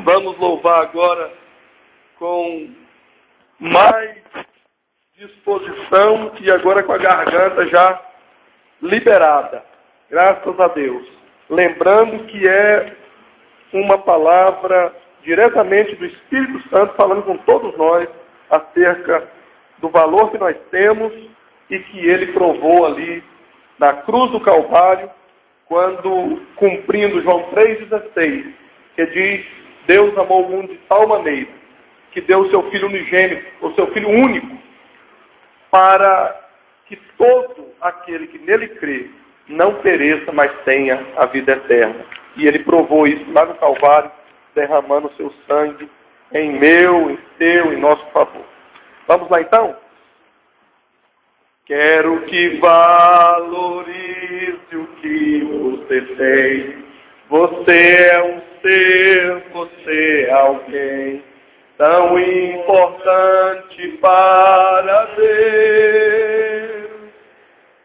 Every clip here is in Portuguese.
vamos louvar agora com mais disposição e agora com a garganta já liberada. Graças a Deus. Lembrando que é uma palavra diretamente do Espírito Santo falando com todos nós acerca do valor que nós temos e que ele provou ali na cruz do Calvário, quando, cumprindo João 3,16, que diz: Deus amou o mundo de tal maneira que deu o seu Filho unigênito, o seu Filho único, para que todo aquele que nele crê não pereça, mas tenha a vida eterna. E ele provou isso lá no Calvário, derramando o seu sangue em meu, em seu, em nosso favor. Vamos lá então? Quero que valorize o que você tem. Você é um ser, você é alguém tão importante para Deus.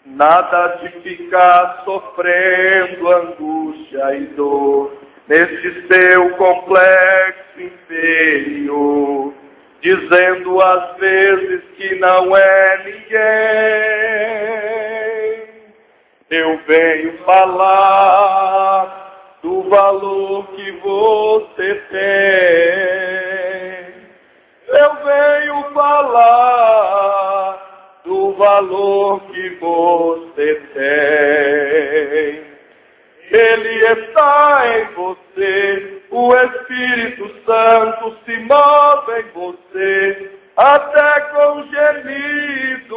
Nada de ficar sofrendo angústia e dor nesse seu complexo inferior, dizendo às vezes que não é ninguém. Eu venho falar do valor que você tem. Eu venho falar do valor que você tem. Ele está em você, o Espírito Santo se move em você, até com gemidos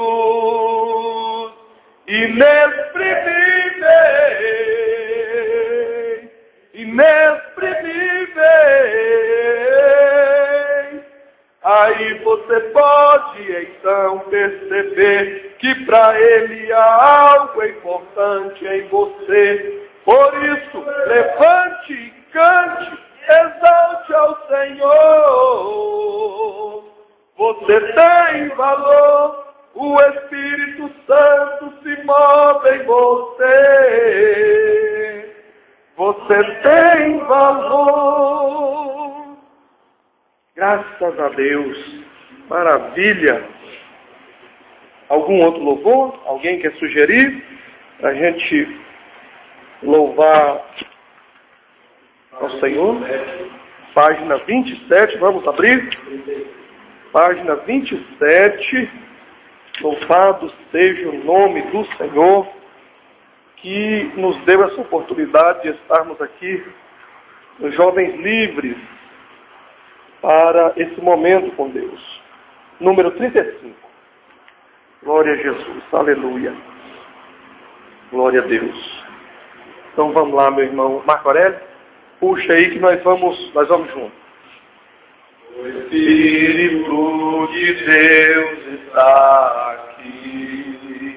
inexprimíveis, inexprimíveis. Aí você pode então perceber que para ele há algo importante em você. Por isso, levante e cante, exalte ao Senhor. Você tem valor, o Espírito Santo se move em você. Você tem valor. Graças a Deus. Maravilha. Algum outro louvor? Alguém quer sugerir? Para a gente louvar ao Senhor. Página 27, vamos abrir. Página 27. Louvado seja o nome do Senhor, que nos deu essa oportunidade de estarmos aqui, os jovens livres, para esse momento com Deus. Número 35. Glória a Jesus. Aleluia. Glória a Deus. Então vamos lá, meu irmão Marco Aurélio. Puxa aí que nós vamos juntos. O Espírito de Deus está aqui,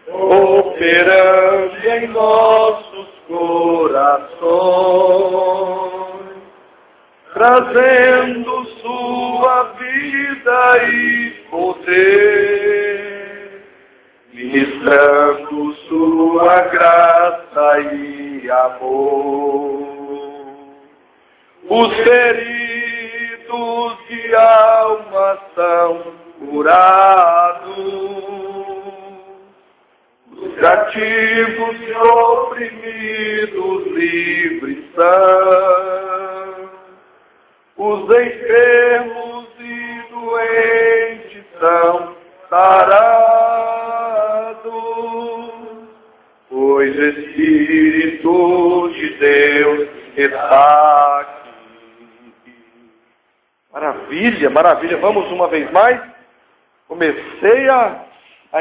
operando em nossos corações, trazendo sua vida e poder, ministrando sua graça e amor. Os feridos de alma são curados, os cativos e oprimidos livres são, os enfermos e doentes são sarados, pois o Espírito de Deus está aqui. Maravilha, maravilha. Vamos uma vez mais. Comecei a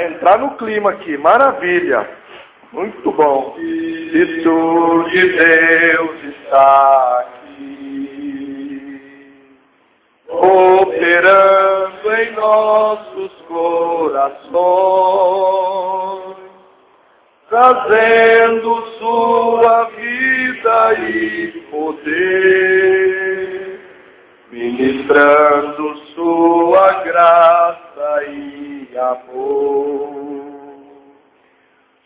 entrar no clima aqui. Maravilha. Muito bom. O Espírito de Deus está aqui, operando em nossos corações, trazendo sua vida e poder, ministrando sua graça e amor.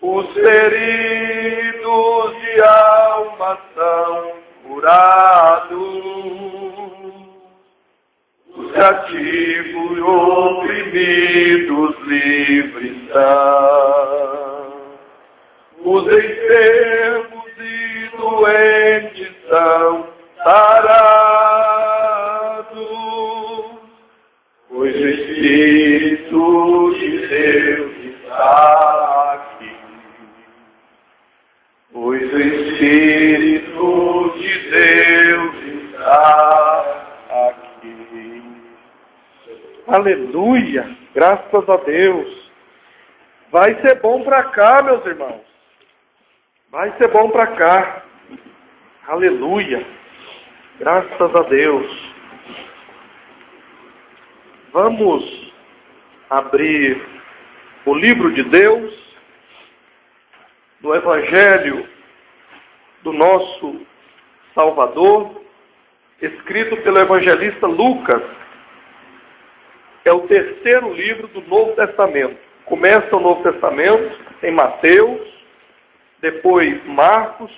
Os feridos de alma são curados, os cativos e oprimidos livres são, os enfermos e doentes são sarados, pois o Espírito de Deus está aqui. Pois o Espírito de Deus está aqui. Aleluia! Graças a Deus. Vai ser bom para cá, meus irmãos. Vai ser bom para cá. Aleluia! Graças a Deus. Vamos abrir o livro de Deus, do Evangelho do nosso Salvador, escrito pelo evangelista Lucas. É o terceiro livro do Novo Testamento. Começa o Novo Testamento em Mateus, depois Marcos,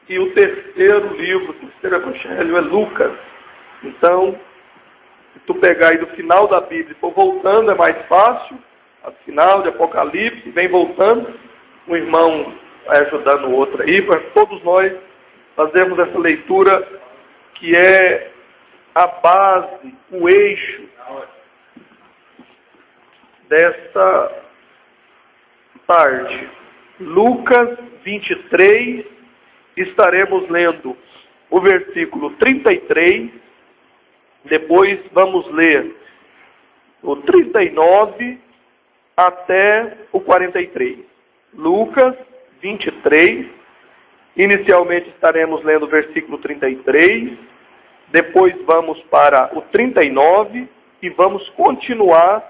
e o terceiro livro, o terceiro evangelho é Lucas. Então, se tu pegar aí do final da Bíblia e for voltando, é mais fácil. Ao final de Apocalipse, vem voltando. Um irmão vai ajudando o outro aí, para todos nós fazermos essa leitura que é a base, o eixo desta tarde. Lucas 23, estaremos lendo o versículo 33, depois vamos ler o 39 até o 43. Lucas 23, inicialmente estaremos lendo o versículo 33, depois vamos para o 39 e vamos continuar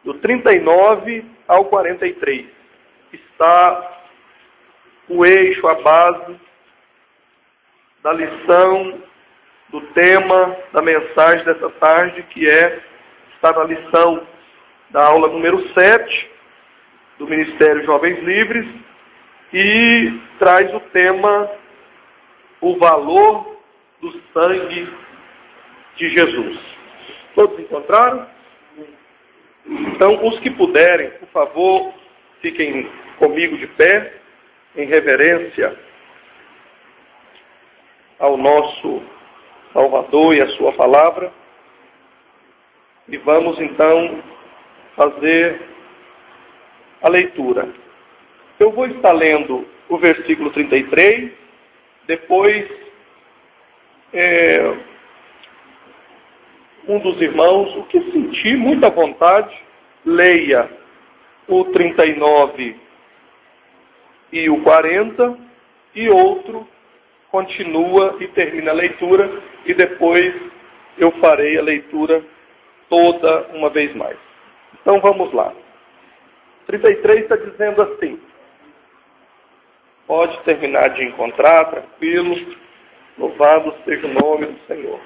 do 39 ao 43. Está o eixo, a base da lição, do tema, da mensagem dessa tarde, que está na lição da aula número 7, do Ministério Jovens Livres, e traz o tema, o valor do sangue de Jesus. Todos encontraram? Então, os que puderem, por favor, fiquem comigo de pé, em reverência ao nosso Salvador e a sua palavra. E vamos, então, fazer a leitura. Eu vou estar lendo o versículo 33, depois um dos irmãos, o que sentir muita vontade, leia o 39 e o 40, e outro continua e termina a leitura, e depois eu farei a leitura toda uma vez mais. Então vamos lá. 33 está dizendo assim. Pode terminar de encontrar, tranquilo. Louvado seja o nome do Senhor.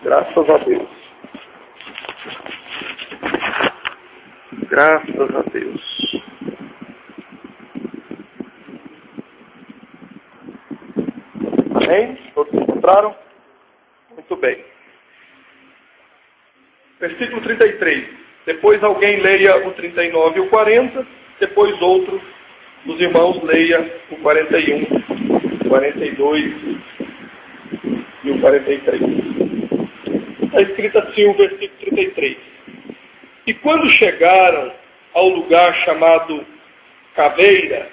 Graças a Deus. Graças a Deus. Amém? Todos encontraram? Muito bem. Versículo 33. Depois alguém leia o 39 e o 40. Depois outro dos irmãos leia o 41, o 42 e o 43. Está escrito assim o versículo 33. E quando chegaram ao lugar chamado Caveira,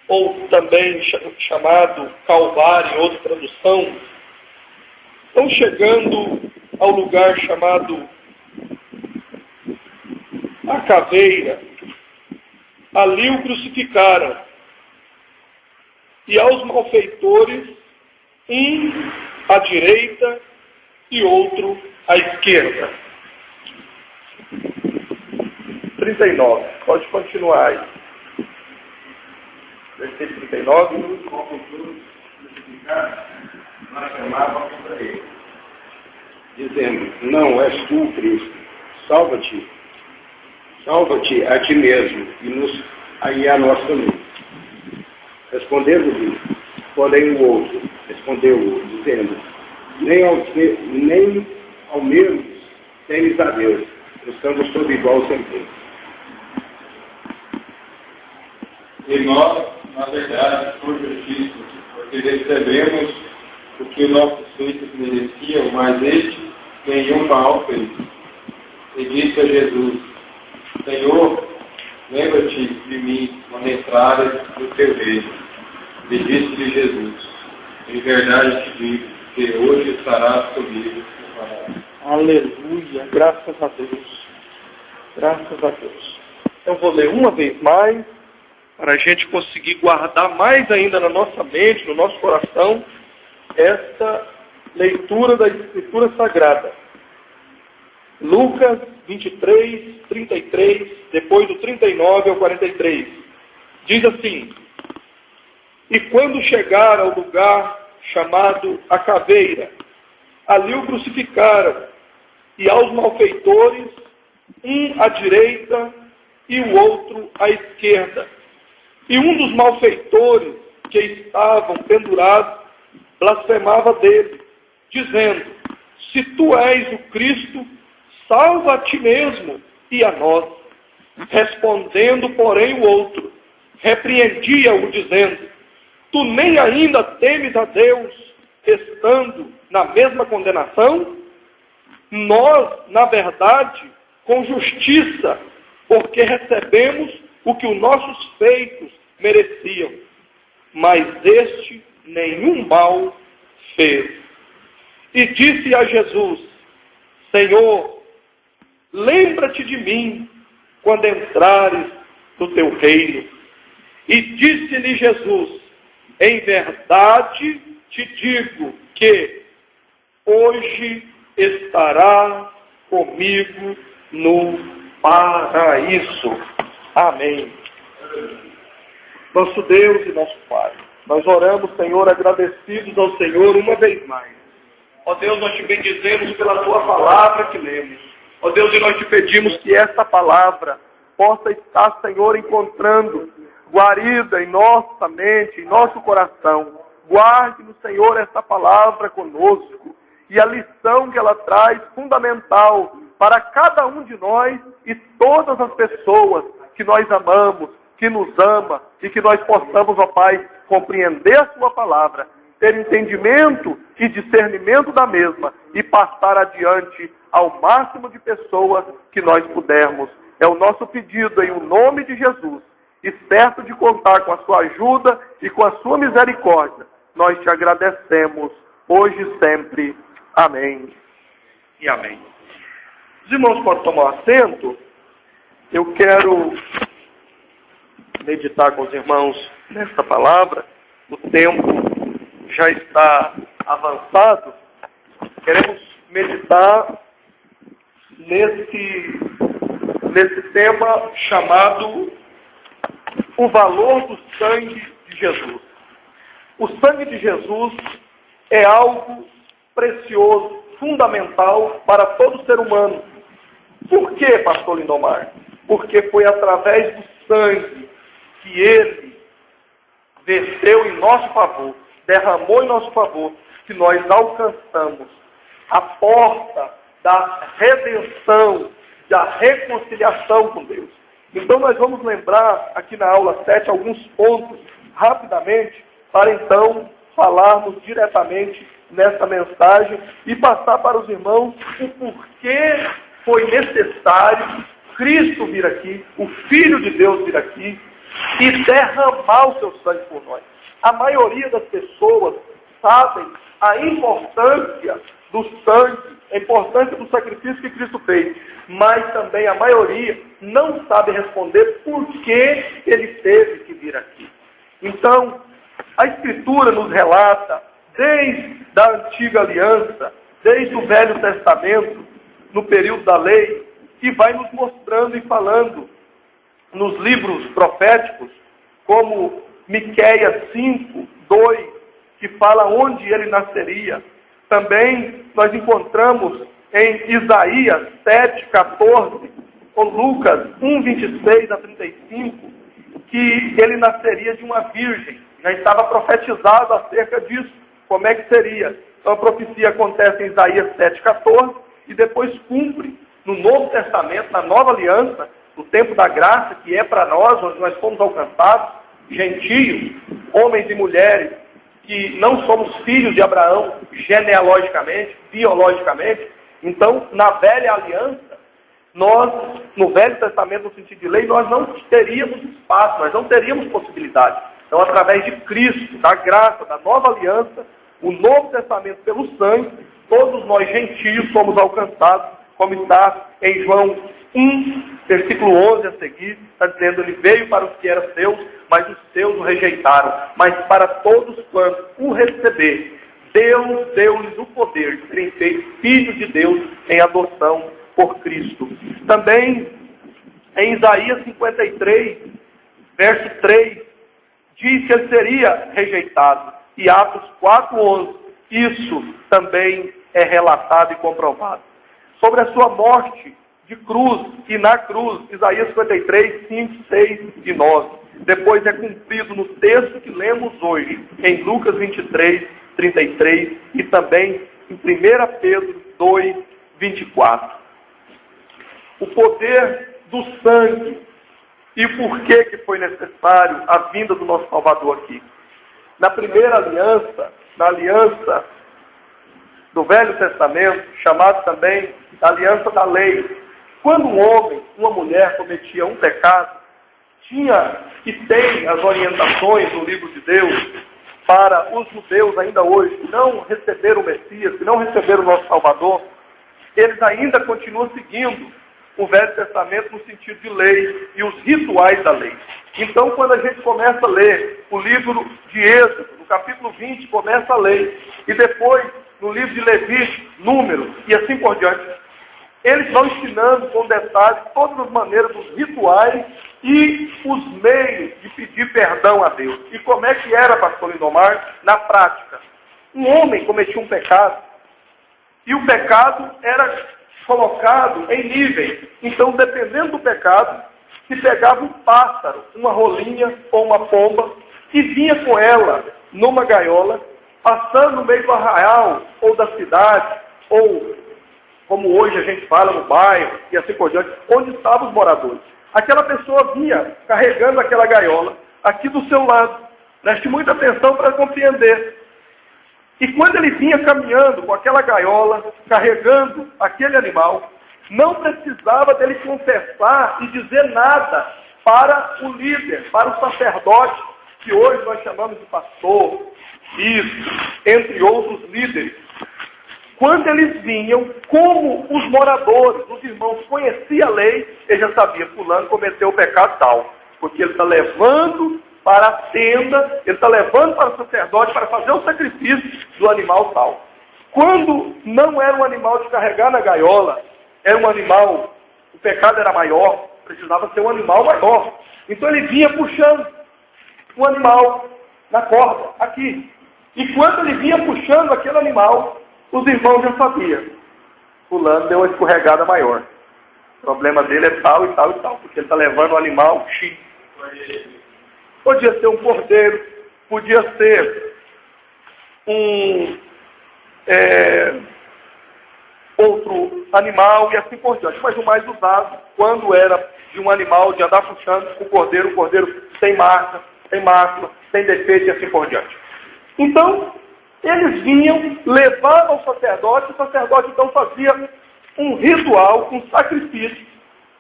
ou também chamado Calvário, em outra tradução, estão chegando ao lugar chamado a Caveira. Ali o crucificaram. E aos malfeitores, um à direita e outro à esquerda. 39. Pode continuar aí. Versículo 39. Os malfeitores crucificaram, nós chamávamos contra ele, dizendo: não és tu, Cristo, salva-te a ti mesmo e a nós também. Respondendo-lhe, porém o outro, respondeu-lhe, dizendo, nem ao menos temes a Deus, estamos sob igual sentença. E nós, na verdade, por justiça, porque recebemos o que os nossos feitos mereciam, mas este nenhum mal fez. E disse a Jesus, Senhor, lembra-te de mim quando entrares no teu reino. E disse-lhe Jesus, em verdade te digo, que hoje estarás comigo no paraíso. Aleluia, graças a Deus. Graças a Deus. Eu vou ler uma vez mais, para a gente conseguir guardar mais ainda na nossa mente, no nosso coração, esta leitura da Escritura Sagrada. Lucas 23, 33, depois do 39 ao 43. Diz assim: E quando chegaram ao lugar chamado a Caveira, ali o crucificaram, e aos malfeitores, um à direita e o outro à esquerda. E um dos malfeitores que estavam pendurados blasfemava dele, dizendo, se tu és o Cristo, salva a ti mesmo e a nós. Respondendo, porém, o outro, repreendia-o, dizendo, tu nem ainda temes a Deus, estando na mesma condenação? Nós, na verdade, com justiça, porque recebemos o que os nossos feitos mereciam, mas este nenhum mal fez. E disse a Jesus, Senhor, lembra-te de mim quando entrares no teu reino. E disse-lhe Jesus, em verdade te digo que hoje estará comigo no paraíso. Amém. Nosso Deus e nosso Pai, nós oramos, Senhor, agradecidos ao Senhor uma vez mais. Ó Deus, nós te bendizemos pela tua palavra que lemos. Ó Deus, e nós te pedimos que esta palavra possa estar, Senhor, encontrando guarida em nossa mente, em nosso coração. Guarde-nos, Senhor, esta palavra conosco e a lição que ela traz fundamental para cada um de nós e todas as pessoas que nós amamos, que nos ama e que nós possamos, ó Pai, compreender a sua palavra, ter entendimento e discernimento da mesma e passar adiante ao máximo de pessoas que nós pudermos. É o nosso pedido em o nome de Jesus e certo de contar com a sua ajuda e com a sua misericórdia. Nós te agradecemos hoje e sempre. Amém e amém. Os irmãos podem tomar assento. Eu quero meditar com os irmãos nesta palavra. O tempo já está avançado. Queremos meditar nesse tema chamado o valor do sangue de Jesus. O sangue de Jesus é algo precioso, fundamental para todo ser humano. Por que, pastor Lindomar? Porque foi através do sangue que ele verteu em nosso favor, derramou em nosso favor, que nós alcançamos a porta da redenção, da reconciliação com Deus. Então nós vamos lembrar aqui na aula 7 alguns pontos, rapidamente, para então falarmos diretamente nessa mensagem e passar para os irmãos o porquê foi necessário Cristo vir aqui, o Filho de Deus vir aqui e derramar o seu sangue por nós. A maioria das pessoas sabem a importância do sangue, a importância do sacrifício que Cristo fez, mas também a maioria não sabe responder por que ele teve que vir aqui. Então, a Escritura nos relata, desde a antiga aliança, desde o Velho Testamento, no período da lei, que vai nos mostrando e falando nos livros proféticos, como Miqueias 5, 2, que fala onde ele nasceria. Também nós encontramos em Isaías 7, 14, ou Lucas 1, 26 a 35, que ele nasceria de uma virgem. Já estava profetizado acerca disso, como é que seria. Então a profecia acontece em Isaías 7,14 e depois cumpre no Novo Testamento, na Nova Aliança, no tempo da graça, que é para nós, onde nós fomos alcançados, gentios, homens e mulheres, que não somos filhos de Abraão genealogicamente, biologicamente. Então, na velha aliança, nós, no Velho Testamento, no sentido de lei, nós não teríamos espaço, nós não teríamos possibilidade. Então, através de Cristo, da graça, da nova aliança, o Novo Testamento pelo sangue, todos nós gentios somos alcançados, como está em João 1, versículo 11 a seguir, está dizendo, ele veio para os que eram seus, mas os seus o rejeitaram. Mas para todos quantos o receber, Deus deu-lhes o poder de serem feitos filhos de Deus em adoção por Cristo. Também em Isaías 53, verso 3, diz que ele seria rejeitado. E Atos 4:11, isso também é relatado e comprovado. Sobre a sua morte de cruz, e na cruz, Isaías 53, 5, 6 e 9. Depois é cumprido no texto que lemos hoje, em Lucas 23, 33 e também em 1 Pedro 2, 24. O poder do sangue e por que foi necessário a vinda do nosso Salvador aqui. Na primeira aliança, na aliança do Velho Testamento, chamado também da aliança da lei, quando um homem, uma mulher cometia um pecado, tinha e tem as orientações no livro de Deus para os judeus ainda hoje que não receberam o Messias, que não receberam o nosso Salvador, eles ainda continuam seguindo o Velho Testamento no sentido de lei e os rituais da lei. Então, quando a gente começa a ler o livro de Êxodo, no capítulo 20, começa a lei, e depois, no livro de Levítico, Números, e assim por diante, eles vão ensinando com detalhes todas as maneiras dos rituais e os meios de pedir perdão a Deus. E como é que era, pastor Lindomar, na prática? Um homem cometia um pecado, e o pecado era colocado em níveis. Então, dependendo do pecado, se pegava um pássaro, uma rolinha ou uma pomba, e vinha com ela numa gaiola, passando no meio do arraial ou da cidade, ou como hoje a gente fala no bairro, e assim por diante, onde estavam os moradores. Aquela pessoa vinha carregando aquela gaiola aqui do seu lado. Preste muita atenção para compreender. E quando ele vinha caminhando com aquela gaiola, carregando aquele animal, não precisava dele confessar e dizer nada para o líder, para o sacerdote, que hoje nós chamamos de pastor, bispo, entre outros líderes. Quando eles vinham, como os moradores, os irmãos conheciam a lei, ele já sabia, fulano cometeu o pecado tal, porque ele está levando para a tenda, ele está levando para o sacerdote para fazer o sacrifício do animal tal. Quando não era um animal de carregar na gaiola, era um animal, o pecado era maior, precisava ser um animal maior. Então ele vinha puxando o animal na corda, aqui. E quando ele vinha puxando aquele animal, os irmãos já sabiam. Fulano deu uma escorregada maior. O problema dele é tal e tal e tal, porque ele está levando o animal X. Podia ser um cordeiro, podia ser outro animal e assim por diante. Mas o mais usado, quando era de um animal de andar puxando o cordeiro sem marca, sem mácula, sem defeito e assim por diante. Então, eles vinham, levavam ao sacerdote, o sacerdote então fazia um ritual, um sacrifício,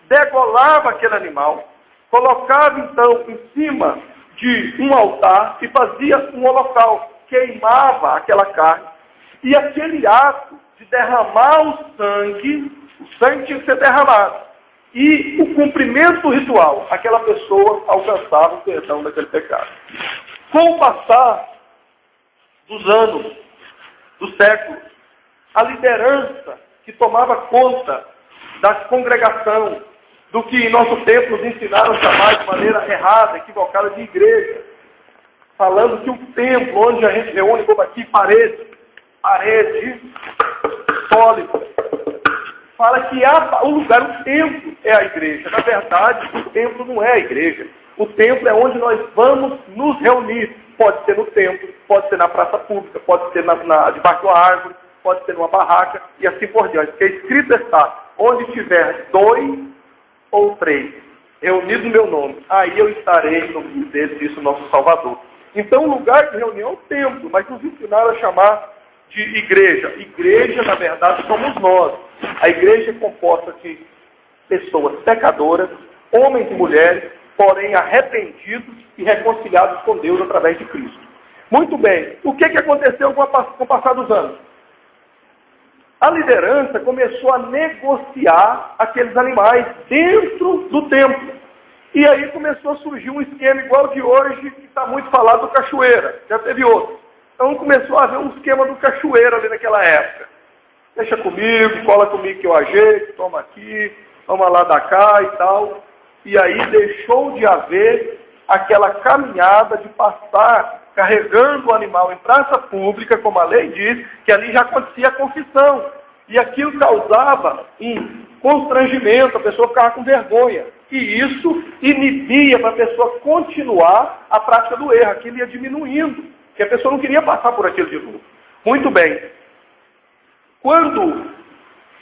degolava aquele animal, colocava então em cima de um altar e fazia um holocausto, queimava aquela carne, e aquele ato de derramar o sangue tinha que ser derramado. E o cumprimento do ritual, aquela pessoa alcançava o perdão daquele pecado. Com o passar dos anos, dos séculos, a liderança que tomava conta da congregação, do que em nosso tempo nos ensinaram a chamar de maneira errada, equivocada, de igreja, falando que o templo onde a gente reúne, como aqui, parede sólida, fala que o lugar, o templo é a igreja. Na verdade, o templo não é a igreja. O templo é onde nós vamos nos reunir. Pode ser no templo, pode ser na praça pública, pode ser debaixo de uma árvore, pode ser numa barraca e assim por diante. Porque escrito está, onde tiver 2 ou 3 reunidos no meu nome, aí eu estarei no meio deles, disse o nosso Salvador. Então o lugar de reunião é o templo, mas nos ensinaram a chamar de igreja. Igreja, na verdade, somos nós. A igreja é composta de pessoas pecadoras, homens e mulheres, porém arrependidos e reconciliados com Deus através de Cristo. Muito bem, o que aconteceu com o passar dos anos? A liderança começou a negociar aqueles animais dentro do templo. E aí começou a surgir um esquema igual de hoje, que está muito falado do cachoeira. Já teve outro. Então começou a haver um esquema do cachoeira ali naquela época. Deixa comigo, cola comigo que eu ajeito, toma aqui, toma lá da cá e tal. E aí deixou de haver aquela caminhada de passar carregando o animal em praça pública, como a lei diz, que ali já acontecia a confissão. E aquilo causava constrangimento, a pessoa ficava com vergonha. E isso inibia para a pessoa continuar a prática do erro. Aquilo ia diminuindo, porque a pessoa não queria passar por aquilo de novo. Muito bem. Quando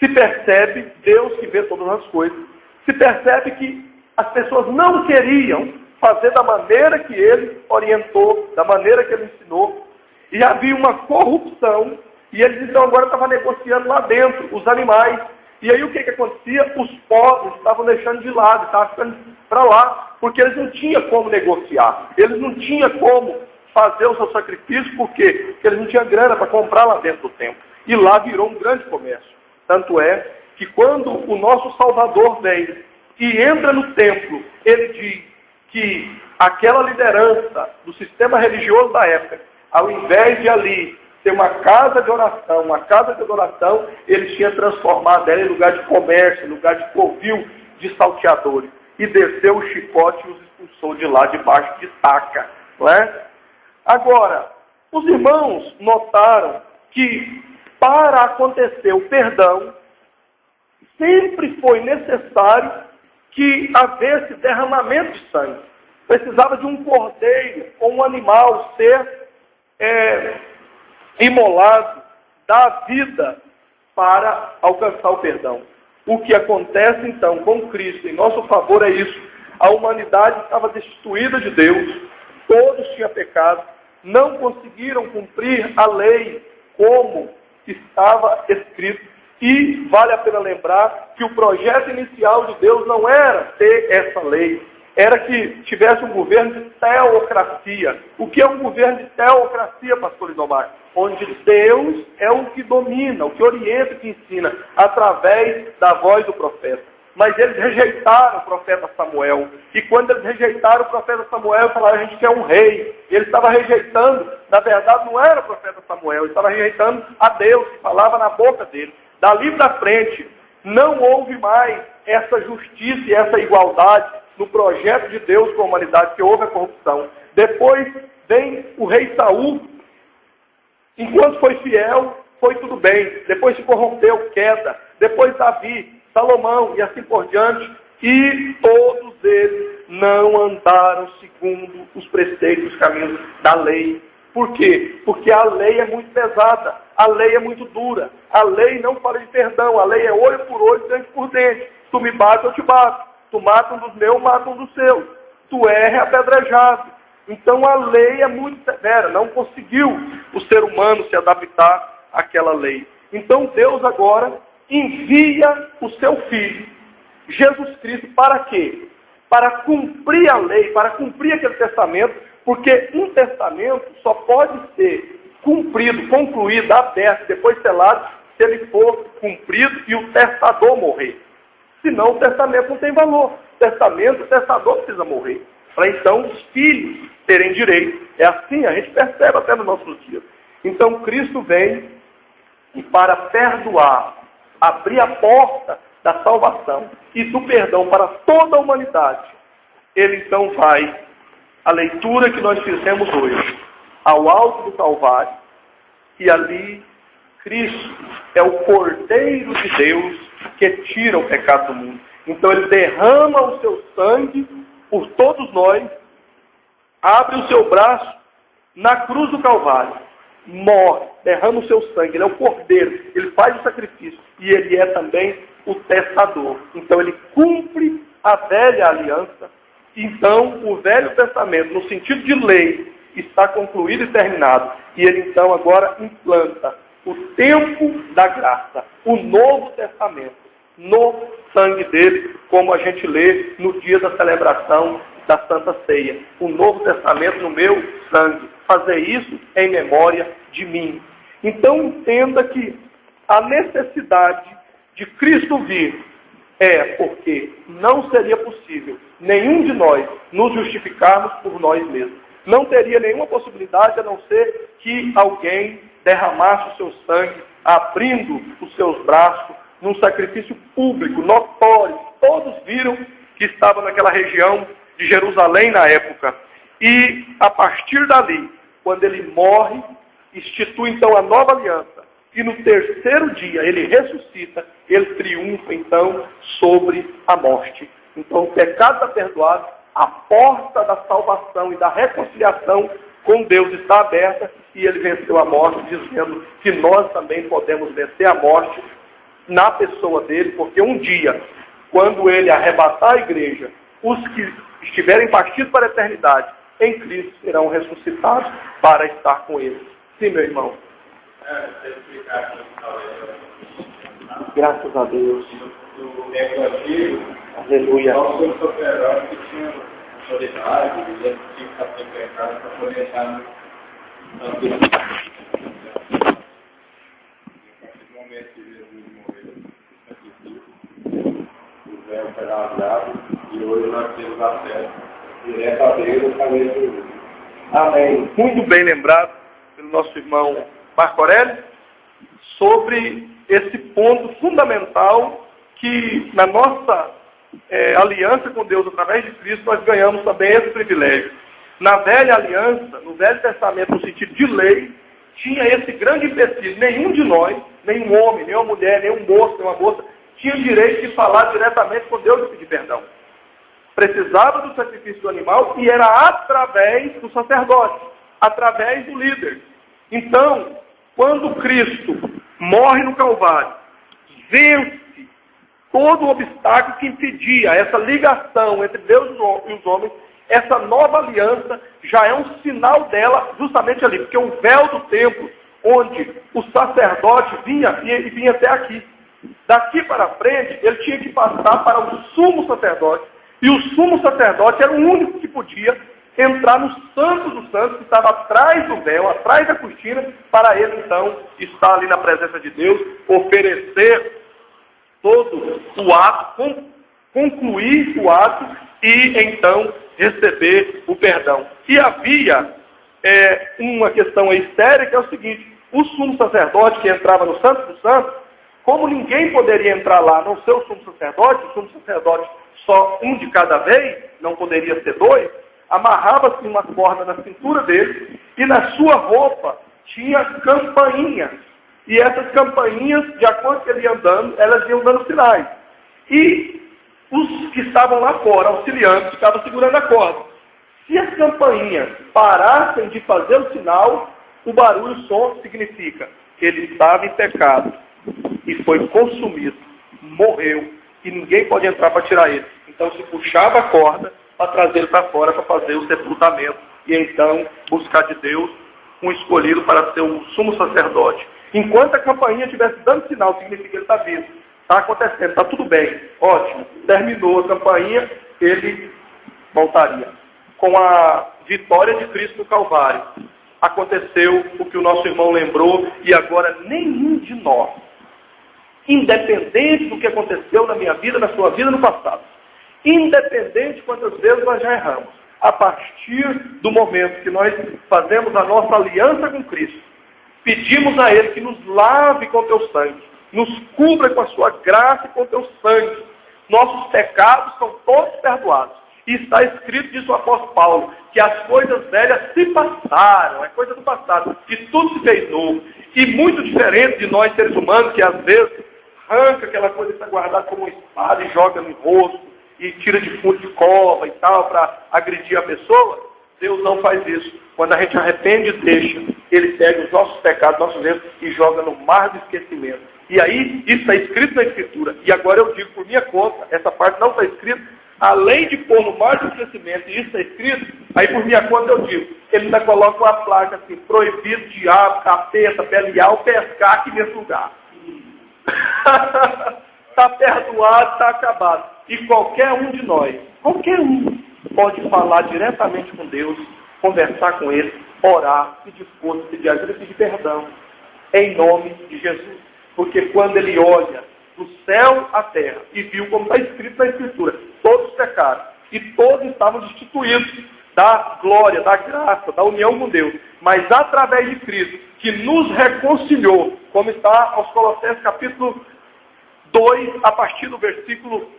se percebe, Deus que vê todas as coisas, se percebe que as pessoas não queriam fazer da maneira que ele orientou, da maneira que ele ensinou, e havia uma corrupção, e eles então agora estavam negociando lá dentro, os animais. E aí o que acontecia? Os pobres estavam deixando de lado, estavam ficando para lá, porque eles não tinham como negociar, eles não tinham como fazer o seu sacrifício, por quê? Porque eles não tinham grana para comprar lá dentro do templo. E lá virou um grande comércio. Tanto é que quando o nosso Salvador vem e entra no templo, ele diz que aquela liderança do sistema religioso da época, ao invés de ali ter uma casa de oração, uma casa de adoração, eles tinham transformado ela em lugar de comércio, em lugar de covil de salteadores. E desceu o chicote e os expulsou de lá, debaixo de estaca. Não é? Agora, os irmãos notaram que para acontecer o perdão, sempre foi necessário que havesse derramamento de sangue. Precisava de um cordeiro ou um animal ser imolado, dar vida para alcançar o perdão. O que acontece então com Cristo em nosso favor é isso. A humanidade estava destituída de Deus, todos tinham pecado, não conseguiram cumprir a lei como estava escrito. E vale a pena lembrar que o projeto inicial de Deus não era ter essa lei, era que tivesse um governo de teocracia. O que é um governo de teocracia, pastor Lindomar? Onde Deus é o que domina, o que orienta, o que ensina, através da voz do profeta. Mas eles rejeitaram o profeta Samuel. E quando eles rejeitaram o profeta Samuel, falaram, a gente quer um rei. Ele estava rejeitando, na verdade não era o profeta Samuel, ele estava rejeitando a Deus, que falava na boca dele. Dali para frente, não houve mais essa justiça e essa igualdade no projeto de Deus com a humanidade, que houve a corrupção. Depois vem o rei Saul, enquanto foi fiel, foi tudo bem. Depois se corrompeu, queda. Depois Davi, Salomão e assim por diante. E todos eles não andaram segundo os preceitos, os caminhos da lei. Por quê? Porque a lei é muito pesada, a lei é muito dura, a lei não fala de perdão, a lei é olho por olho, dente por dente. Tu me bate, eu te bato. Tu mata um dos meus, mata um dos seus. Tu é apedrejado. Então a lei é muito severa, não conseguiu o ser humano se adaptar àquela lei. Então Deus agora envia o seu Filho, Jesus Cristo, para quê? Para cumprir a lei, para cumprir aquele testamento, porque um testamento só pode ser cumprido, concluído, aberto, depois selado, se ele for cumprido e o testador morrer. Senão o testamento não tem valor. O testador precisa morrer. Para então os filhos terem direito. É assim, a gente percebe até nos nossos dias. Então Cristo vem e para perdoar, abrir a porta da salvação e do perdão para toda a humanidade, ele então vai, a leitura que nós fizemos hoje, ao alto do Calvário, e ali Cristo é o Cordeiro de Deus que tira o pecado do mundo. Então ele derrama o seu sangue por todos nós, abre o seu braço na cruz do Calvário, morre, derrama o seu sangue, ele é o cordeiro, ele faz o sacrifício, e ele é também o testador. Então ele cumpre a velha aliança. Então o Velho Testamento, no sentido de lei, está concluído e terminado. E ele então agora implanta o tempo da graça, o Novo Testamento, no sangue dele, como a gente lê no dia da celebração da Santa Ceia. O Novo Testamento no meu sangue. Fazer isso em memória de mim. Então entenda que a necessidade de Cristo vir é porque não seria possível nenhum de nós nos justificarmos por nós mesmos. Não teria nenhuma possibilidade a não ser que alguém derramasse o seu sangue, abrindo os seus braços num sacrifício público, notório. Todos viram que estava naquela região de Jerusalém na época. E a partir dali, quando ele morre, institui então a nova aliança. E no terceiro dia ele ressuscita, ele triunfa então sobre a morte. Então o pecado está perdoado, a porta da salvação e da reconciliação com Deus está aberta e ele venceu a morte, dizendo que nós também podemos vencer a morte na pessoa dele, porque um dia, quando ele arrebatar a igreja, os que estiverem partidos para a eternidade em Cristo serão ressuscitados para estar com ele. Sim, meu irmão. Graças a Deus. No tempo antigo, Aleluia. os sacerdotes que tinham autoridade, eles tinham que estar sem pecado para poder estar no momento que Jesus morreu, o véu foi rasgado e hoje nós temos acesso direto a Deus através de Jesus. Amém. Muito bem lembrado pelo nosso irmão Marco Aurélio, sobre esse ponto fundamental que na nossa aliança com Deus através de Cristo nós ganhamos também esse privilégio. Na velha aliança, no Velho Testamento, no sentido de lei, tinha esse grande empecilho. Nenhum de nós, nenhum homem, nenhuma mulher, nenhum moço, nenhuma moça, tinha o direito de falar diretamente com Deus e pedir perdão. Precisava do sacrifício do animal e era através do sacerdote, através do líder. Então, quando Cristo morre no Calvário, vence todo o obstáculo que impedia essa ligação entre Deus e os homens, essa nova aliança já é um sinal dela justamente ali, porque o véu do templo, onde o sacerdote vinha, e vinha até aqui. Daqui para frente, ele tinha que passar para o sumo sacerdote, e o sumo sacerdote era o único que podia entrar no Santo dos Santos, que estava atrás do véu, atrás da cortina, para ele então estar ali na presença de Deus, oferecer todo o ato, concluir o ato e então receber o perdão. E havia uma questão aí séria, que é o seguinte: o sumo sacerdote que entrava no Santo dos Santos, como ninguém poderia entrar lá, a não ser o sumo sacerdote só um de cada vez, não poderia ser dois, amarrava-se uma corda na cintura dele e na sua roupa tinha campainhas. E essas campainhas, de acordo com ele ia andando, elas iam dando sinais. E os que estavam lá fora, auxiliando, ficavam segurando a corda. Se as campainhas parassem de fazer o sinal, o barulho, o som, significa que ele estava em pecado e foi consumido, morreu, e ninguém pode entrar para tirar ele. Então se puxava a corda para trazer ele para fora para fazer o sepultamento e então buscar de Deus um escolhido para ser o sumo sacerdote. Enquanto a campainha estivesse dando sinal, significa que ele está vivo, está acontecendo, está tudo bem, ótimo. Terminou a campainha, ele voltaria. Com a vitória de Cristo no Calvário, aconteceu o que o nosso irmão lembrou, e agora nenhum de nós, independente do que aconteceu na minha vida, na sua vida, no passado, independente de quantas vezes nós já erramos, a partir do momento que nós fazemos a nossa aliança com Cristo, pedimos a Ele que nos lave com teu sangue, nos cubra com a sua graça e com teu sangue. Nossos pecados são todos perdoados. E está escrito, diz o apóstolo Paulo, que as coisas velhas se passaram, é coisa do passado, e tudo se fez novo. E muito diferente de nós seres humanos, que às vezes arranca aquela coisa que está guardada como uma espada e joga no rosto, e tira de fundo de cova e tal, para agredir a pessoa. Deus não faz isso. Quando a gente arrepende e deixa, Ele pega os nossos pecados, nossos erros e joga no mar do esquecimento. E aí, isso está escrito na Escritura. E agora eu digo por minha conta, essa parte não está escrita. Além de pôr no mar do esquecimento, e isso está escrito, aí por minha conta eu digo, ele ainda coloca uma placa assim, proibido diabo, capeta, Belial, pescar aqui nesse lugar. Está perdoado, está acabado. E qualquer um de nós, qualquer um, pode falar diretamente com Deus, conversar com Ele, orar, pedir força, pedir ajuda, pedir perdão. Em nome de Jesus. Porque quando Ele olha do céu à terra e viu, como está escrito na Escritura, todos pecaram e todos estavam destituídos da glória, da graça, da união com Deus. Mas através de Cristo, que nos reconciliou, como está aos Colossenses capítulo 2, a partir do versículo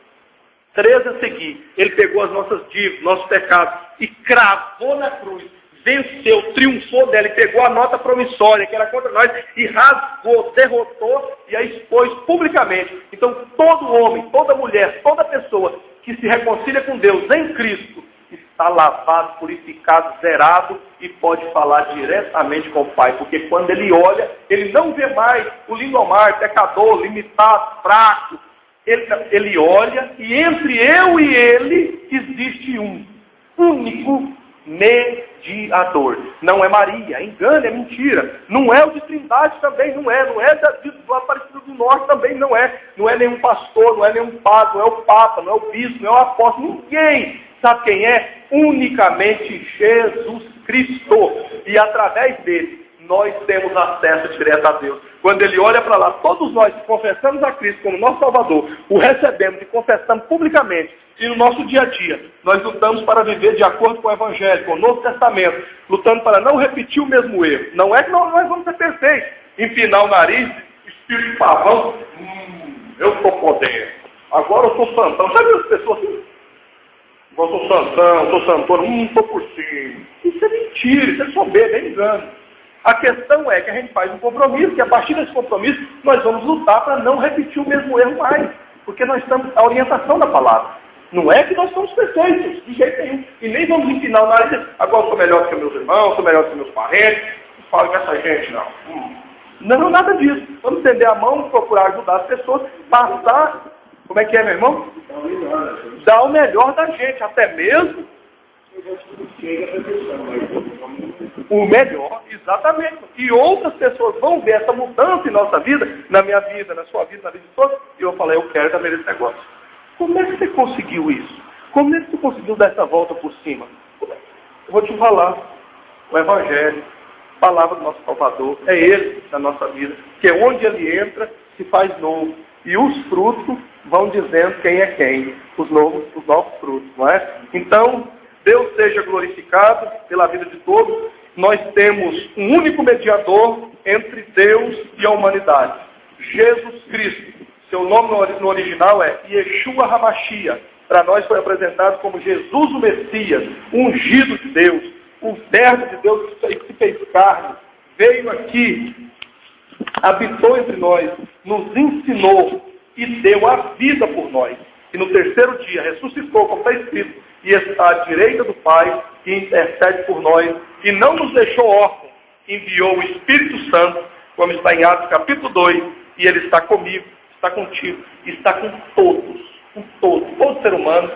13 a seguir. Ele pegou as nossas dívidas, nossos pecados e cravou na cruz. Venceu, triunfou dela e pegou a nota promissória que era contra nós e rasgou, derrotou e a expôs publicamente. Então todo homem, toda mulher, toda pessoa que se reconcilia com Deus em Cristo está lavado, purificado, zerado e pode falar diretamente com o Pai. Porque quando ele olha, ele não vê mais o lindomar, pecador, limitado, fraco. Ele olha e entre eu e ele existe um único mediador. Não é Maria, é engano, é mentira. Não é o de Trindade também, não é do Aparecido do Norte também, não é nenhum pastor, não é nenhum padre, não é o Papa, não é o Bispo, não é o Apóstolo, ninguém. Sabe quem é? Unicamente Jesus Cristo. E através dele, nós temos acesso direto a Deus. Quando ele olha para lá, todos nós que confessamos a Cristo como nosso Salvador, o recebemos e confessamos publicamente, e no nosso dia a dia, nós lutamos para viver de acordo com o Evangelho, com o Novo Testamento, lutando para não repetir o mesmo erro. Não é que nós vamos ser perfeitos. Empinar o nariz, espírito de pavão, eu estou podendo. Agora eu sou santão. Sabe as pessoas assim? Eu sou santão, sou santona, estou por cima. Isso é mentira, isso é soberba, é engano. A questão é que a gente faz um compromisso, que a partir desse compromisso nós vamos lutar para não repetir o mesmo erro mais. Porque nós estamos a orientação da palavra. Não é que nós somos perfeitos, de jeito nenhum. E nem vamos empinar o nariz, agora eu sou melhor do que meus irmãos, sou melhor do que meus parentes. Não falo com essa gente, não. Não, nada disso. Vamos estender a mão, procurar ajudar as pessoas, passar, como é que é, meu irmão? Dar o melhor da gente, até mesmo o melhor, exatamente. E outras pessoas vão ver essa mudança em nossa vida, na minha vida, na sua vida, na vida de todos, e eu falei, eu quero também esse negócio. Como é que você conseguiu isso? Como é que você conseguiu dar essa volta por cima? Eu vou te falar. O Evangelho, a palavra do nosso Salvador, é Ele na nossa vida. Que é onde Ele entra, se faz novo. E os frutos vão dizendo quem é quem. Os novos frutos, não é? Então, Deus seja glorificado pela vida de todos. Nós temos um único mediador entre Deus e a humanidade. Jesus Cristo. Seu nome no original é Yeshua HaMashiach. Para nós foi apresentado como Jesus o Messias, ungido de Deus, o Verbo de Deus que se fez carne, veio aqui, habitou entre nós, nos ensinou e deu a vida por nós. E no terceiro dia ressuscitou, como está escrito, e está à direita do Pai, que intercede por nós, e não nos deixou órfãos, enviou o Espírito Santo, como está em Atos capítulo 2, e Ele está comigo, está contigo, está com todo ser humano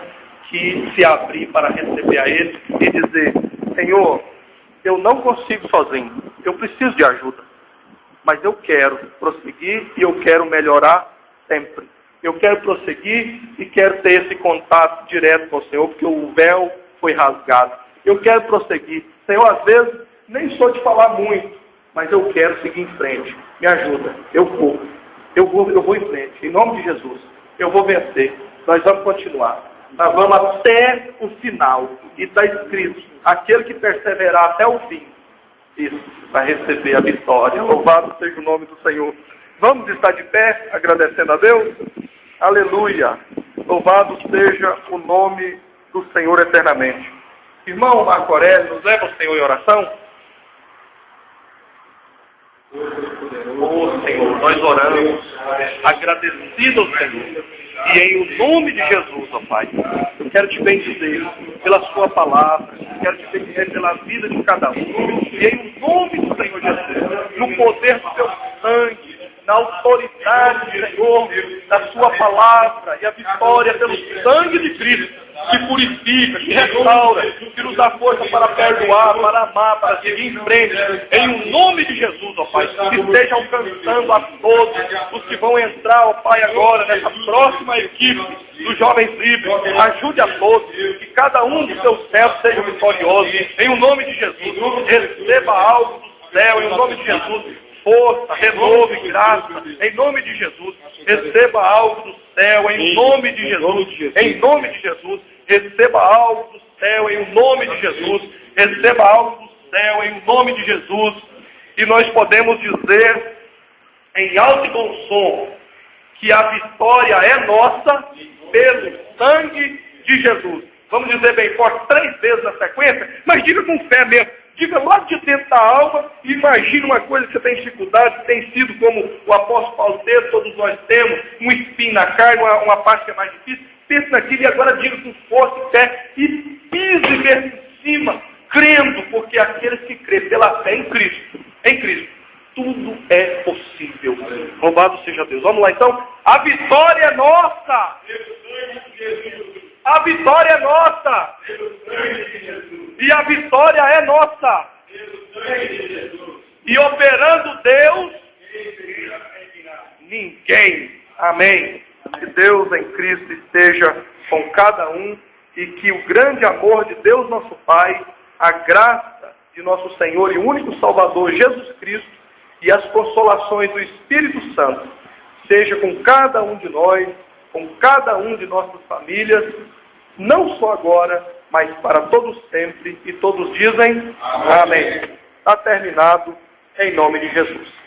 que se abrir para receber a Ele e dizer, Senhor, eu não consigo sozinho, eu preciso de ajuda, mas eu quero prosseguir e eu quero melhorar sempre. Eu quero prosseguir e quero ter esse contato direto com o Senhor, porque o véu foi rasgado. Eu quero prosseguir. Senhor, às vezes, nem sou de falar muito, mas eu quero seguir em frente. Me ajuda. Eu vou em frente. Em nome de Jesus. Eu vou vencer. Nós vamos continuar. Nós vamos até o final. E está escrito, aquele que perseverar até o fim, isso, vai receber a vitória. Louvado seja o nome do Senhor. Vamos estar de pé, agradecendo a Deus? Aleluia! Louvado seja o nome do Senhor eternamente. Irmão Marco Aurélio, nos leva o Senhor em oração? Oh, Senhor. Senhor, nós oramos, agradecido ao Senhor. E em o nome de Jesus, ó Pai, eu quero te bendizer pela sua palavra, quero te bendizer pela vida de cada um. E em o nome do Senhor Jesus, no poder do teu sangue, na autoridade, Senhor, da sua palavra e a vitória pelo sangue de Cristo, que purifica, que restaura, que nos dá força para perdoar, para amar, para seguir em frente. Em o nome de Jesus, ó Pai, que esteja alcançando a todos os que vão entrar, ó Pai, agora nessa próxima equipe dos Jovens Livres. Ajude a todos, que cada um dos seus servos seja vitorioso. Em o nome de Jesus, receba algo do céu, em o nome de Jesus. Força, renovo e graça, em nome de Jesus. Receba algo do céu, em nome de Jesus. Em nome de Jesus. Receba algo do céu, em nome de Jesus. Receba algo do céu, em nome de Jesus. E nós podemos dizer, em alto e bom som, que a vitória é nossa pelo sangue de Jesus. Vamos dizer bem forte 3 vezes na sequência, mas diga com fé mesmo. Diga lá de dentro da alma e imagine uma coisa que você tem dificuldade, que tem sido como o apóstolo Paulo teve, todos nós temos, um espinho na carne, uma parte que é mais difícil. Pense naquilo e agora diga com força e fé e pise mesmo em cima, crendo, porque aqueles que crêem pela fé em Cristo, tudo é possível. Louvado seja Deus. Vamos lá então. A vitória é nossa. A vitória é nossa. E a vitória é nossa. E operando Deus, ninguém. Amém. Que Deus em Cristo esteja com cada um e que o grande amor de Deus nosso Pai, a graça de nosso Senhor e único Salvador Jesus Cristo e as consolações do Espírito Santo seja com cada um de nós, com cada um de nossas famílias, não só agora, mas para todos sempre, e todos dizem amém. Está terminado, em nome de Jesus.